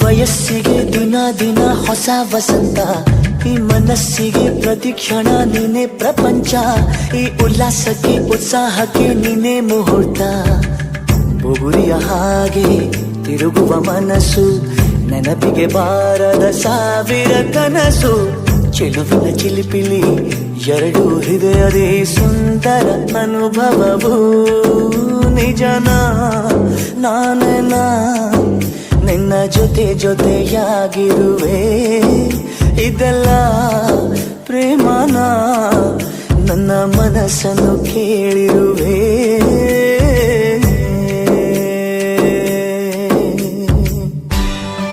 ವಯಸ್ಸಿಗೆ ದಿನ ದಿನ ಹೊಸ ವಸಂತ, ಈ ಮನಸ್ಸಿಗೆ ಪ್ರತಿ ಕ್ಷಣ ನೀನೆ ಪ್ರಪಂಚ, ಈ ಉಲ್ಲಾಸಕ್ಕೆ ಉತ್ಸಾಹಕ್ಕೆ ನೀನೆ ಮುಹೂರ್ತ. ಬುಗುರಿಯ ಹಾಗೆ ತಿರುಗುವ ಮನಸ್ಸು, ನೆನಪಿಗೆ ಬಾರದ ಸಾವಿರ ಕನಸು. ಚೆಲುವಿನ ಚಿಲಿಪಿಲಿ ಎರಡು ಹೃದಯದೇ ಸುಂದರ ಅನುಭವವು. ನಿಜನ ನಾನ ನಿನ್ನ ಜೊತೆ ಜೊತೆಯಾಗಿರುವೆ, ಇದೆಲ್ಲ ಪ್ರೇಮನ ನನ್ನ ಮನಸ್ಸನ್ನು ಕೇಳಿರುವೆ.